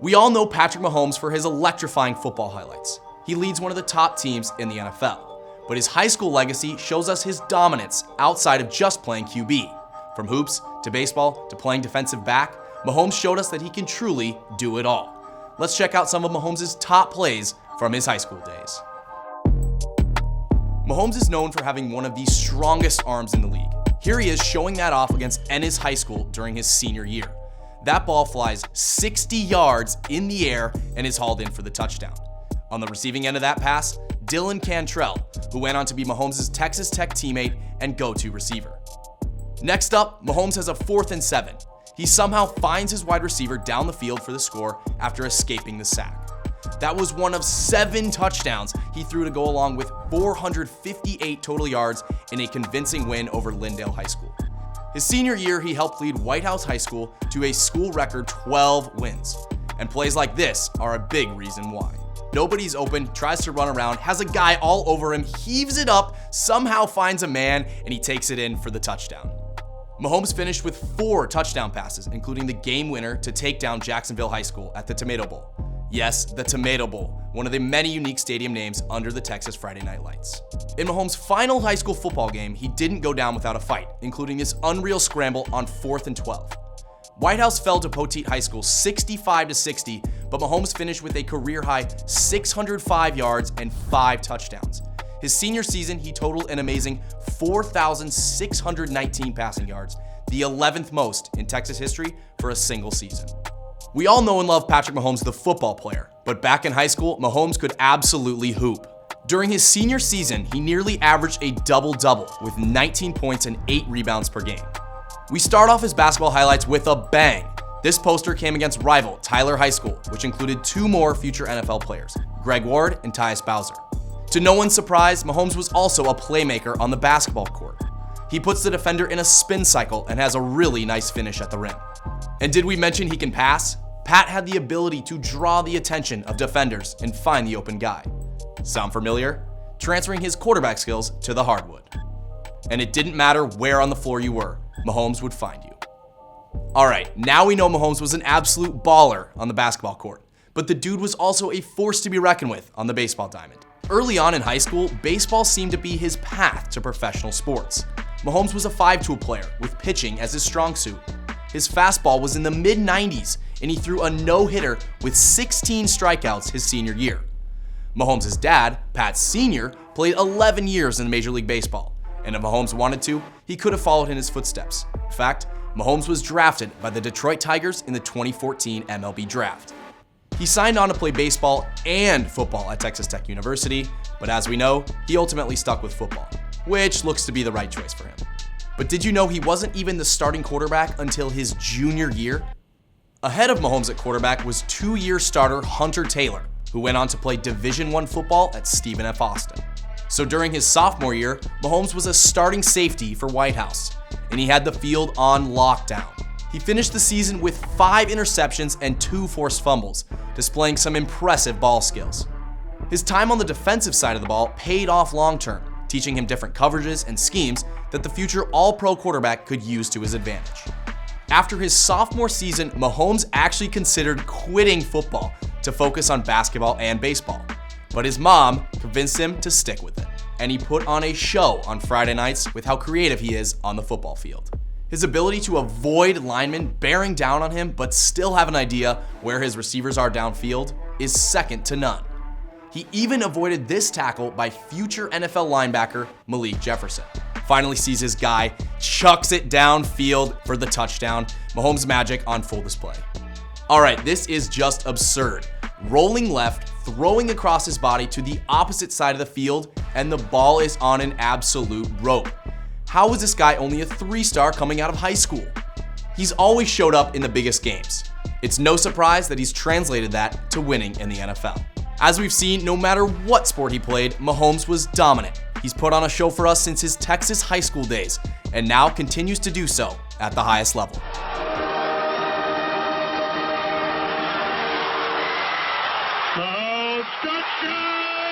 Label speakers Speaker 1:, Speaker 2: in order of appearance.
Speaker 1: We all know Patrick Mahomes for his electrifying football highlights. He leads one of the top teams in the NFL, but his high school legacy shows us his dominance outside of just playing QB. From hoops to baseball to playing defensive back, Mahomes showed us that he can truly do it all. Let's check out some of Mahomes' top plays from his high school days. Mahomes is known for having one of the strongest arms in the league. Here he is showing that off against Ennis High School during his senior year. That ball flies 60 yards in the air and is hauled in for the touchdown. On the receiving end of that pass, Dylan Cantrell, who went on to be Mahomes' Texas Tech teammate and go-to receiver. Next up, Mahomes has a 4th and 7. He somehow finds his wide receiver down the field for the score after escaping the sack. That was one of 7 touchdowns he threw to go along with 458 total yards in a convincing win over Lindale High School. His senior year, he helped lead White House High School to a school record 12 wins. And plays like this are a big reason why. Nobody's open, tries to run around, has a guy all over him, heaves it up, somehow finds a man, and he takes it in for the touchdown. Mahomes finished with 4 touchdown passes, including the game winner to take down Jacksonville High School at the Tomato Bowl. Yes, the Tomato Bowl, one of the many unique stadium names under the Texas Friday Night Lights. In Mahomes' final high school football game, he didn't go down without a fight, including this unreal scramble on 4th and 12. White House fell to Poteet High School 65-60, but Mahomes finished with a career-high 605 yards and 5 touchdowns. His senior season, he totaled an amazing 4,619 passing yards, the 11th most in Texas history for a single season. We all know and love Patrick Mahomes, the football player, but back in high school, Mahomes could absolutely hoop. During his senior season, he nearly averaged a double-double with 19 points and 8 rebounds per game. We start off his basketball highlights with a bang. This poster came against rival Tyler High School, which included 2 more future NFL players, Greg Ward and Tyus Bowser. To no one's surprise, Mahomes was also a playmaker on the basketball court. He puts the defender in a spin cycle and has a really nice finish at the rim. And did we mention he can pass? Pat had the ability to draw the attention of defenders and find the open guy. Sound familiar? Transferring his quarterback skills to the hardwood. And it didn't matter where on the floor you were, Mahomes would find you. Alright, now we know Mahomes was an absolute baller on the basketball court, but the dude was also a force to be reckoned with on the baseball diamond. Early on in high school, baseball seemed to be his path to professional sports. Mahomes was a 5-tool player with pitching as his strong suit. His fastball was in the mid-90s, and he threw a no-hitter with 16 strikeouts his senior year. Mahomes' dad, Pat Sr., played 11 years in Major League Baseball, and if Mahomes wanted to, he could have followed in his footsteps. In fact, Mahomes was drafted by the Detroit Tigers in the 2014 MLB Draft. He signed on to play baseball and football at Texas Tech University, but as we know, he ultimately stuck with football, which looks to be the right choice for him. But did you know he wasn't even the starting quarterback until his junior year? Ahead of Mahomes at quarterback was 2-year starter Hunter Taylor, who went on to play Division I football at Stephen F. Austin. So during his sophomore year, Mahomes was a starting safety for White House, and he had the field on lockdown. He finished the season with 5 interceptions and 2 forced fumbles, displaying some impressive ball skills. His time on the defensive side of the ball paid off long-term, teaching him different coverages and schemes that the future all-pro quarterback could use to his advantage. After his sophomore season, Mahomes actually considered quitting football to focus on basketball and baseball, but his mom convinced him to stick with it, and he put on a show on Friday nights with how creative he is on the football field. His ability to avoid linemen bearing down on him but still have an idea where his receivers are downfield is second to none. He even avoided this tackle by future NFL linebacker Malik Jefferson. Finally sees his guy, chucks it downfield for the touchdown. Mahomes magic on full display. Alright, this is just absurd. Rolling left, throwing across his body to the opposite side of the field, and the ball is on an absolute rope. How is this guy only a 3-star coming out of high school? He's always showed up in the biggest games. It's no surprise that he's translated that to winning in the NFL. As we've seen, no matter what sport he played, Mahomes was dominant. He's put on a show for us since his Texas high school days, and now continues to do so at the highest level.
Speaker 2: Mahomes touchdown!